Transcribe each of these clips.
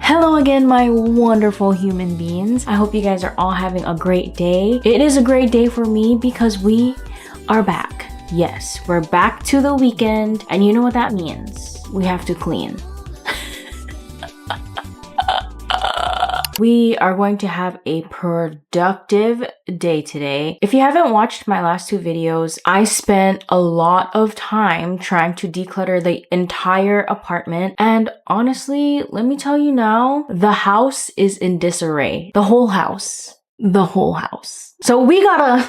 Hello again, my wonderful human beings. I hope you guys are all having a great day. It is a great day for me because we are back. Yes, we're back to the weekend, and you know what that means. We have to clean. We are going to have a productive day today. If you haven't watched my last two videos, I spent a lot of time trying to declutter the entire apartment. And honestly, let me tell you now, the house is in disarray. The whole house. The whole house. So we gotta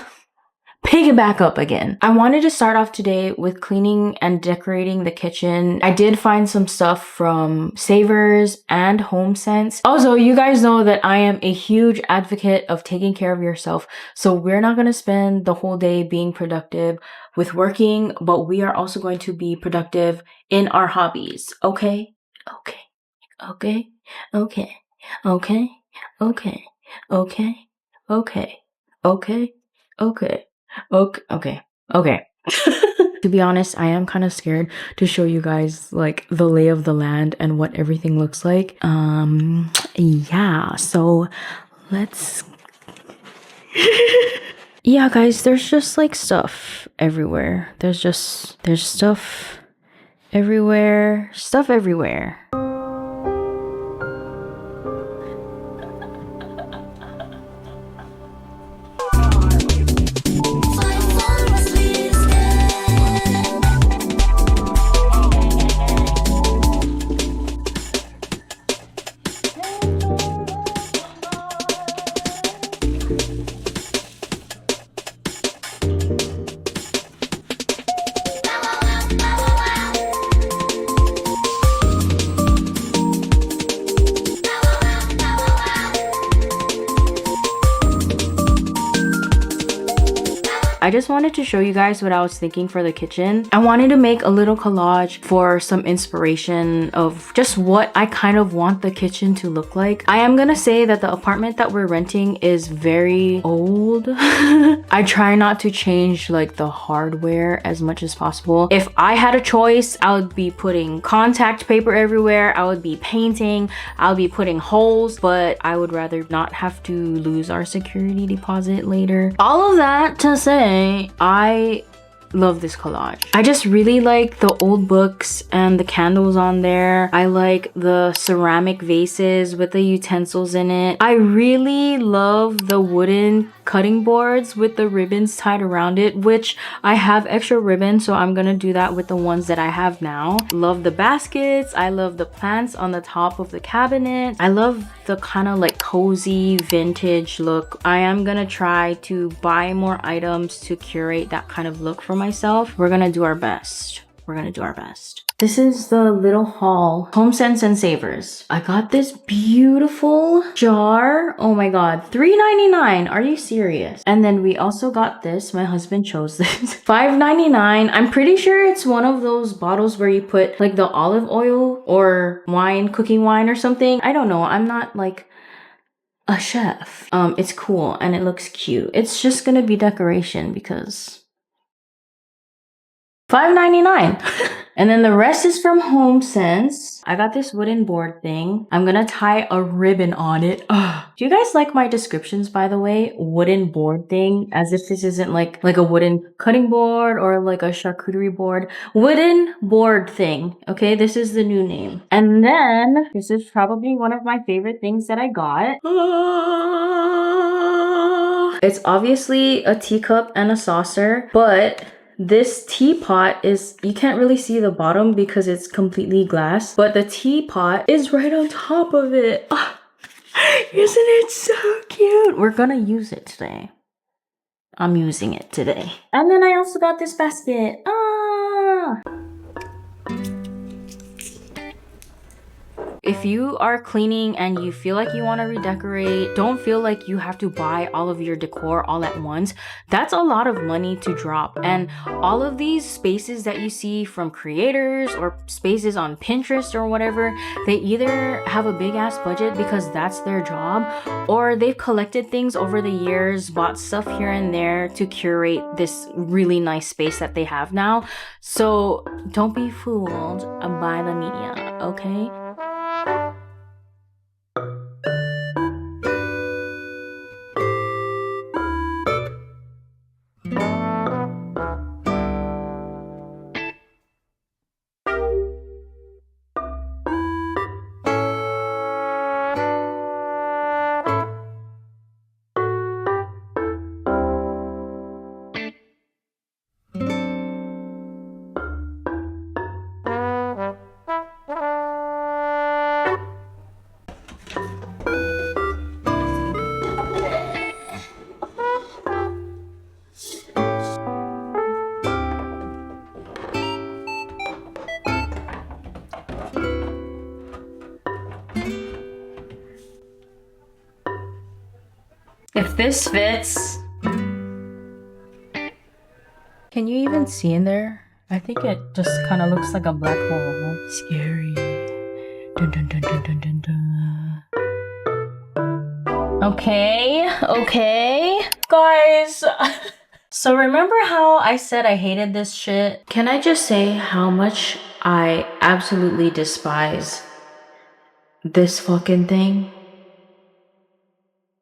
pick it back up again. I wanted to start off today with cleaning and decorating the kitchen. I did find some stuff from Savers and HomeSense. Also, you guys know that I am a huge advocate of taking care of yourself. So we're not going to spend the whole day being productive with working, but we are also going to be productive in our hobbies. Okay? Okay. Okay. Okay. Okay. Okay. Okay. Okay. Okay. Okay. Okay. To be honest, I am kind of scared to show you guys like the lay of the land and what everything looks like. Yeah, so let's yeah, guys, there's just like stuff everywhere. There's stuff everywhere. Stuff everywhere. I just wanted to show you guys what I was thinking for the kitchen. I wanted to make a little collage for some inspiration of just what I kind of want the kitchen to look like. I am gonna say that the apartment that we're renting is very old. I try not to change like the hardware as much as possible. If I had a choice, I would be putting contact paper everywhere. I would be painting. I would be putting holes, but I would rather not have to lose our security deposit later. All of that to say, I love this collage. I just really like the old books and the candles on there. I like the ceramic vases with the utensils in it. I really love the wooden cutting boards with the ribbons tied around it, which I have extra ribbon, so I'm gonna do that with the ones that I have now. Love the baskets. I love the plants on the top of the cabinet. I love the kind of like cozy vintage look. I am gonna try to buy more items to curate that kind of look for myself. We're gonna do our best. We're gonna do our best. This is the little haul. HomeSense and Savers. I got this beautiful jar. Oh my god, $3.99. Are you serious? And then we also got this. My husband chose this. $5.99. I'm pretty sure it's one of those bottles where you put like the olive oil or wine, cooking wine or something. I don't know. I'm not like a chef. It's cool and it looks cute. It's just gonna be decoration because $5.99. And then the rest is from HomeSense. I got this wooden board thing. I'm gonna tie a ribbon on it. Ugh. Do you guys like my descriptions, by the way? Wooden board thing, as if this isn't like a wooden cutting board or like a charcuterie board. Wooden board thing. Okay, this is the new name. And then this is probably one of my favorite things that I got. It's obviously a teacup and a saucer, but this teapot is, you can't really see the bottom because it's completely glass, but the teapot is right on top of it. Oh, isn't it so cute? We're gonna use it today. I'm using it today. And then I also got this basket. Ah! If you are cleaning and you feel like you want to redecorate, don't feel like you have to buy all of your decor all at once. That's a lot of money to drop. And all of these spaces that you see from creators or spaces on Pinterest or whatever, they either have a big ass budget because that's their job, or they've collected things over the years, bought stuff here and there to curate this really nice space that they have now. So don't be fooled by the media, okay? If this fits... Can you even see in there? I think it just kind of looks like a black hole. Scary. Dun, dun, dun, dun, dun, dun, dun. Okay, okay. Guys, so remember how I said I hated this shit? Can I just say how much I absolutely despise this fucking thing?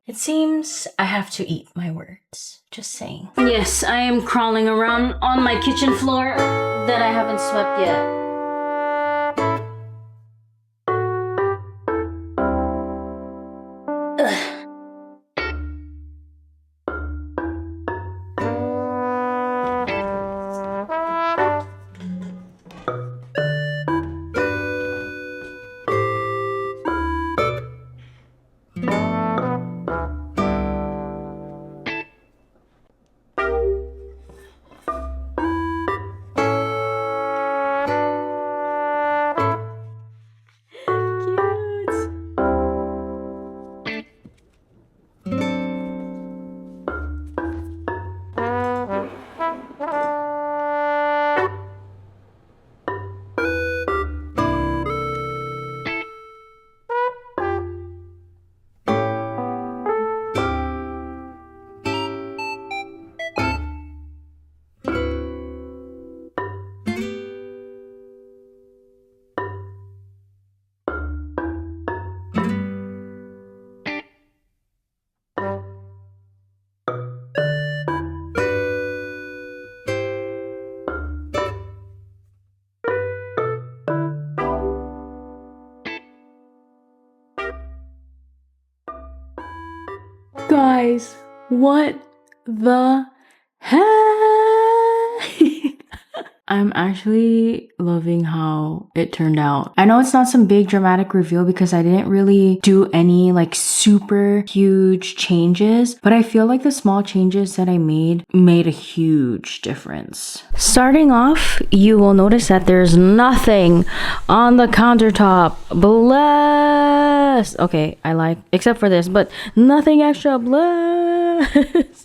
It seems I have to eat my words. Just saying. Yes, I am crawling around on my kitchen floor that I haven't swept yet. Guys, what the heck? I'm actually loving how it turned out. I know it's not some big dramatic reveal because I didn't really do any like super huge changes, but I feel like the small changes that I made a huge difference. Starting off, you will notice that there's nothing on the countertop. Bless! Okay, I like, except for this, but nothing extra. Bless!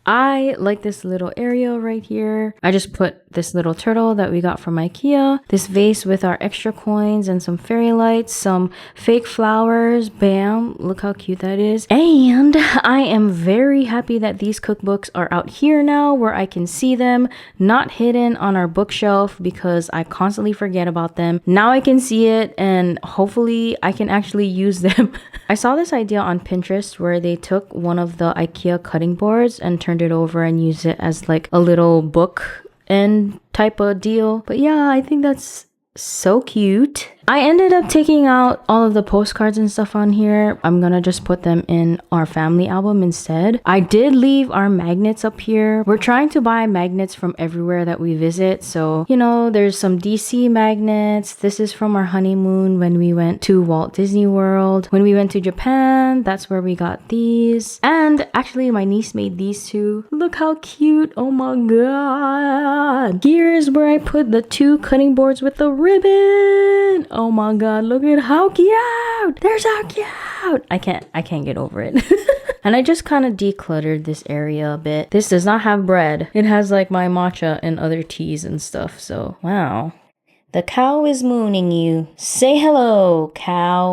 I like this little area right here. I just put this little turtle that we got from IKEA, this vase with our extra coins and some fairy lights, some fake flowers. Bam, look how cute that is. And I am very happy that these cookbooks are out here now where I can see them, not hidden on our bookshelf because I constantly forget about them. Now I can see it and hopefully I can actually use them. I saw this idea on Pinterest where they took one of the IKEA cutting boards and turned it over and used it as like a little book and type of deal. But yeah, I think that's so cute. I ended up taking out all of the postcards and stuff on here. I'm gonna just put them in our family album instead. I did leave our magnets up here. We're trying to buy magnets from everywhere that we visit. So, you know, there's some DC magnets. This is from our honeymoon when we went to Walt Disney World. When we went to Japan, that's where we got these. And actually, my niece made these too. Look how cute. Oh my god. Here's where I put the 2 cutting boards with the ribbon. Oh my god, look at how cute! They're so cute! I can't get over it. And I just kind of decluttered this area a bit. This does not have bread. It has like my matcha and other teas and stuff, so wow. The cow is mooning you. Say hello, cow.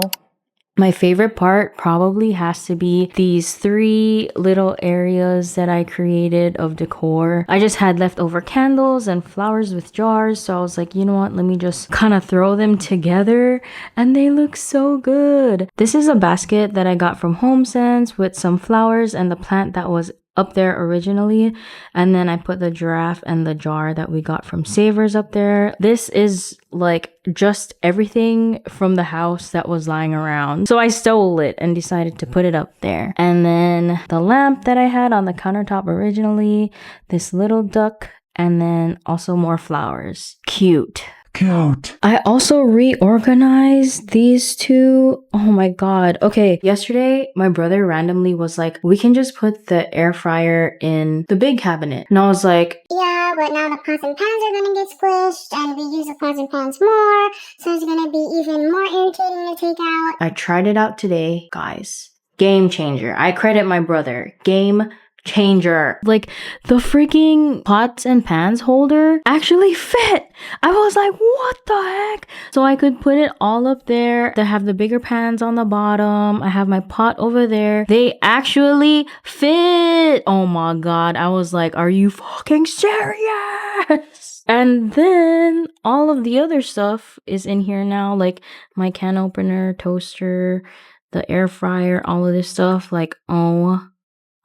My favorite part probably has to be these 3 little areas that I created of decor. I just had leftover candles and flowers with jars, so I was like, you know what, let me just kind of throw them together and they look so good. This is a basket that I got from HomeSense with some flowers and the plant that was up there originally, and then I put the giraffe and the jar that we got from Savers up there. This is like just everything from the house that was lying around, so I stole it and decided to put it up there. And then the lamp that I had on the countertop originally, this little duck, and then also more flowers. Cute. I also reorganized these 2. Oh my god. Okay, yesterday my brother randomly was like, we can just put the air fryer in the big cabinet. And I was like, yeah, but now the pots and pans are gonna get squished and we use the pots and pans more, so it's gonna be even more irritating to take out. I tried it out today, guys. Game changer. I credit my brother. Game changer. Like, the freaking pots and pans holder actually fit. I was like, what the heck? So I could put it all up there. I have the bigger pans on the bottom. I have my pot over there. They actually fit. Oh my god. I was like, are you fucking serious? And then all of the other stuff is in here now, like my can opener, toaster, the air fryer, all of this stuff. Like, oh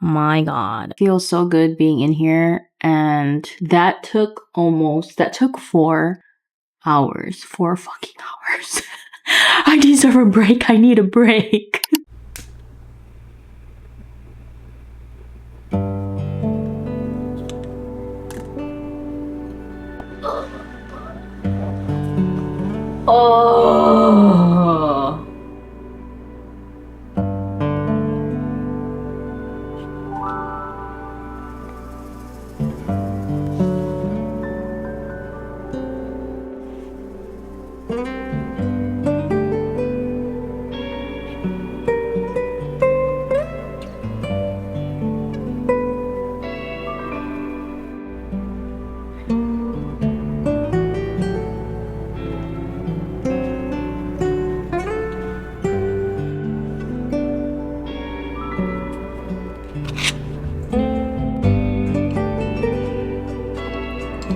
my god. Feels so good being in here. And that took 4 hours. 4 fucking hours. I deserve a break. I need a break. Oh.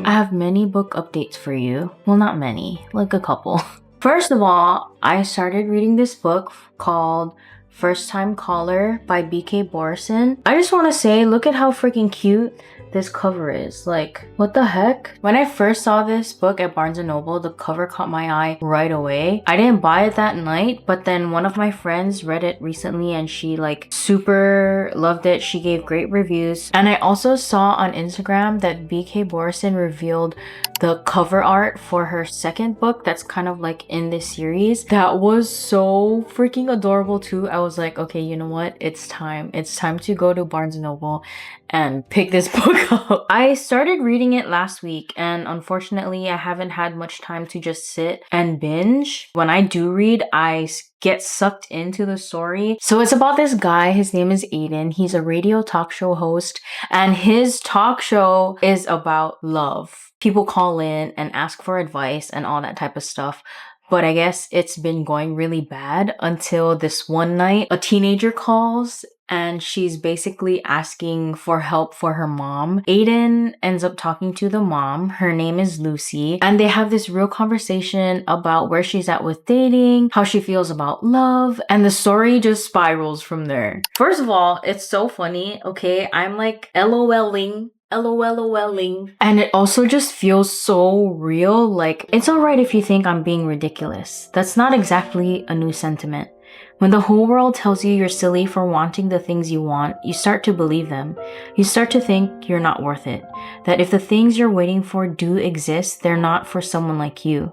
I have many book updates for you. Well, not many, like a couple. First of all, I started reading this book called First Time Caller by BK Borison. I just want to say, look at how freaking cute this cover is. Like, what the heck? When I first saw this book at Barnes & Noble, the cover caught my eye right away. I didn't buy it that night, but then one of my friends read it recently and she like super loved it. She gave great reviews. And I also saw on Instagram that BK Borison revealed the cover art for her second book that's kind of like in this series. That was so freaking adorable too. I was like, okay, you know what? It's time. It's time to go to Barnes & Noble and pick this book up. I started reading it last week and unfortunately I haven't had much time to just sit and binge. When I do read, I get sucked into the story. So it's about this guy. His name is Aiden. He's a radio talk show host and his talk show is about love. People call in and ask for advice and all that type of stuff. But I guess it's been going really bad until this one night, a teenager calls and she's basically asking for help for her mom. Aiden ends up talking to the mom. Her name is Lucy. And they have this real conversation about where she's at with dating, how she feels about love, and the story just spirals from there. First of all, it's so funny, okay? I'm like LOLing. LOLing. And it also just feels so real. Like, it's alright if you think I'm being ridiculous. That's not exactly a new sentiment. When the whole world tells you you're silly for wanting the things you want, you start to believe them. You start to think you're not worth it. That if the things you're waiting for do exist, they're not for someone like you.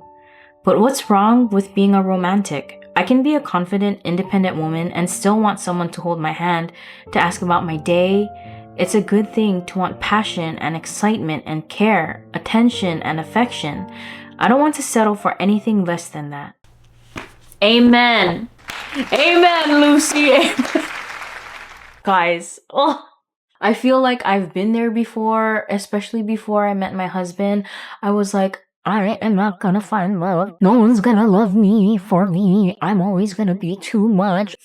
But what's wrong with being a romantic? I can be a confident, independent woman and still want someone to hold my hand, to ask about my day. It's a good thing to want passion and excitement and care, attention and affection. I don't want to settle for anything less than that. Amen. Amen, Lucy. Amen. Guys, I feel like I've been there before, especially before I met my husband. I was like, I am not gonna find love. No one's gonna love me for me. I'm always gonna be too much.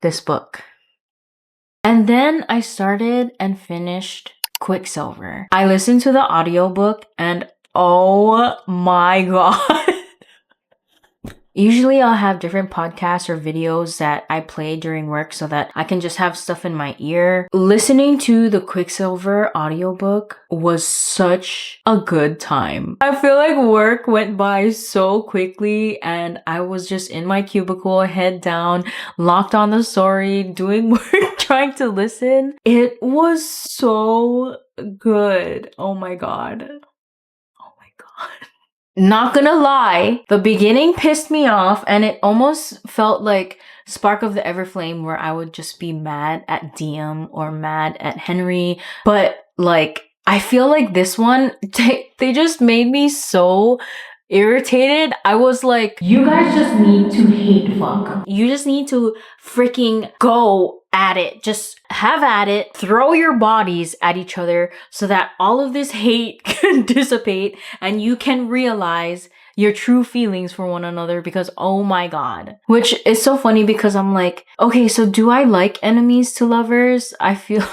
This book. And then I started and finished Quicksilver. I listened to the audiobook and oh my god. Usually I'll have different podcasts or videos that I play during work so that I can just have stuff in my ear. Listening to the Quicksilver audiobook was such a good time. I feel like work went by so quickly and I was just in my cubicle, head down, locked on the story, doing work, trying to listen. It was so good. Oh my god. Oh my god. Not gonna lie, the beginning pissed me off and it almost felt like Spark of the Everflame where I would just be mad at Diem or mad at Henry. But like, I feel like this one, they just made me so irritated. I was like, you guys just need to hate fuck. You just need to freaking go at it. Just have at it. Throw your bodies at each other so that all of this hate can dissipate and you can realize your true feelings for one another, because oh my god. Which is so funny because I'm like, okay, so do I like enemies to lovers? I feel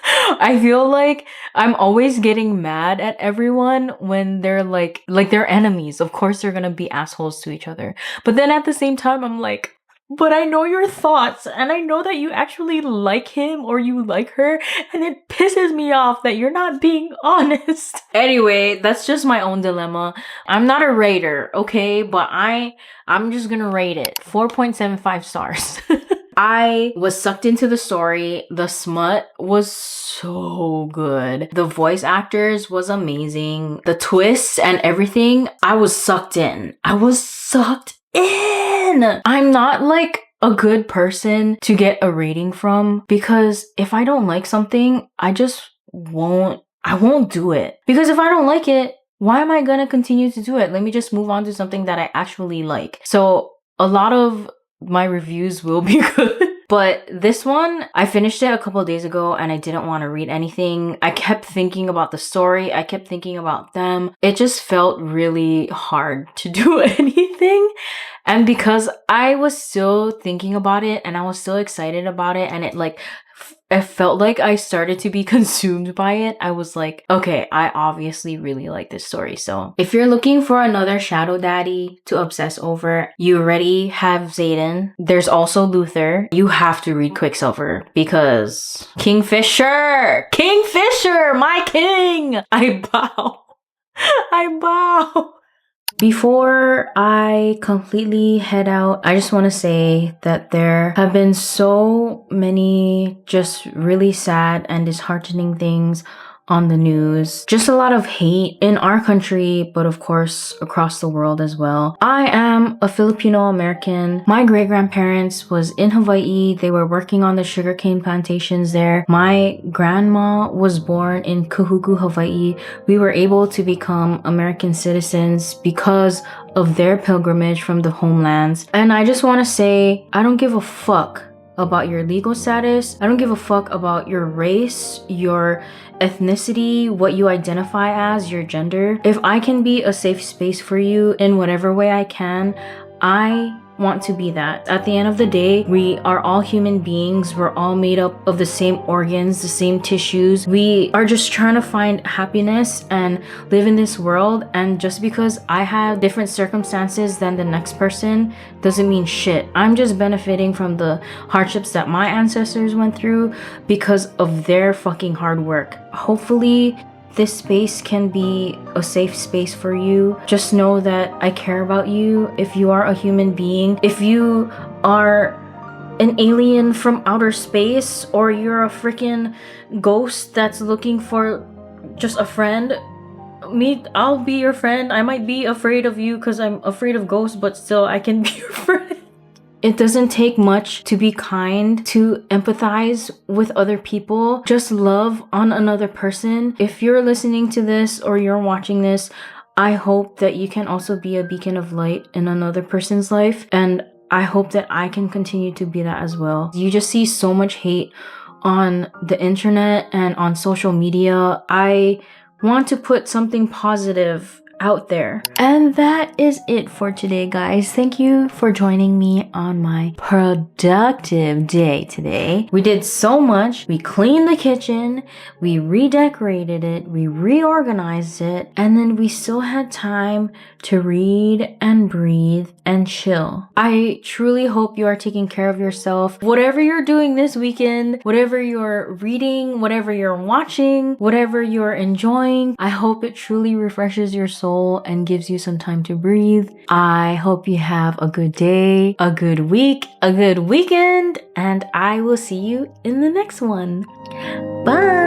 I feel like I'm always getting mad at everyone when they're like they're enemies. Of course they're gonna be assholes to each other. But then at the same time I'm like, but I know your thoughts and I know that you actually like him or you like her, and it pisses me off that you're not being honest. Anyway, that's just my own dilemma. I'm not a rater, okay? But I'm just gonna rate it 4.75 stars. I was sucked into the story. The smut was so good. The voice actors was amazing. The twists and everything, I was sucked in. I was sucked in. I'm not like a good person to get a rating from, because if I don't like something, I won't do it. Because if I don't like it, why am I gonna continue to do it? Let me just move on to something that I actually like. So a lot of my reviews will be good. But this one, I finished it a couple of days ago and I didn't want to read anything. I kept thinking about the story. I kept thinking about them. It just felt really hard to do anything. And because I was still thinking about it and I was still excited about it, and it felt like I started to be consumed by it, I was like, okay, I obviously really like this story. So if you're looking for another shadow daddy to obsess over, you already have Zayden. There's also Luther. You have to read Quicksilver because Kingfisher, my king. I bow. I bow. Before I completely head out, I just want to say that there have been so many just really sad and disheartening things on the news. Just a lot of hate in our country, but of course across the world as well. I am a Filipino American. My great-grandparents was in Hawaii. They were working on the sugarcane plantations there. My grandma was born in Kahuku, Hawaii. We were able to become American citizens because of their pilgrimage from the homelands. And I just want to say, I don't give a fuck about your legal status. I don't give a fuck about your race, your ethnicity, what you identify as, your gender. If I can be a safe space for you in whatever way I can, I want to be that. At the end of the day, we are all human beings. We're all made up of the same organs, the same tissues. We are just trying to find happiness and live in this world. And just because I have different circumstances than the next person doesn't mean shit. I'm just benefiting from the hardships that my ancestors went through because of their fucking hard work. Hopefully, this space can be a safe space for you. Just know that I care about you. If you are a human being, if you are an alien from outer space, or you're a freaking ghost that's looking for just a friend, I'll be your friend. I might be afraid of you because I'm afraid of ghosts, but still I can be your friend. It doesn't take much to be kind, to empathize with other people. Just love on another person. If you're listening to this or you're watching this, I hope that you can also be a beacon of light in another person's life. And I hope that I can continue to be that as well. You just see so much hate on the internet and on social media. I want to put something positive out there. And that is it for today, guys. Thank you for joining me on my productive day today. We did so much. We cleaned the kitchen, we redecorated it, we reorganized it, and then we still had time to read and breathe and chill. I truly hope you are taking care of yourself. Whatever you're doing this weekend, whatever you're reading, whatever you're watching, whatever you're enjoying, I hope it truly refreshes your soul and gives you some time to breathe. I hope you have a good day, a good week, a good weekend, and I will see you in the next one. Bye!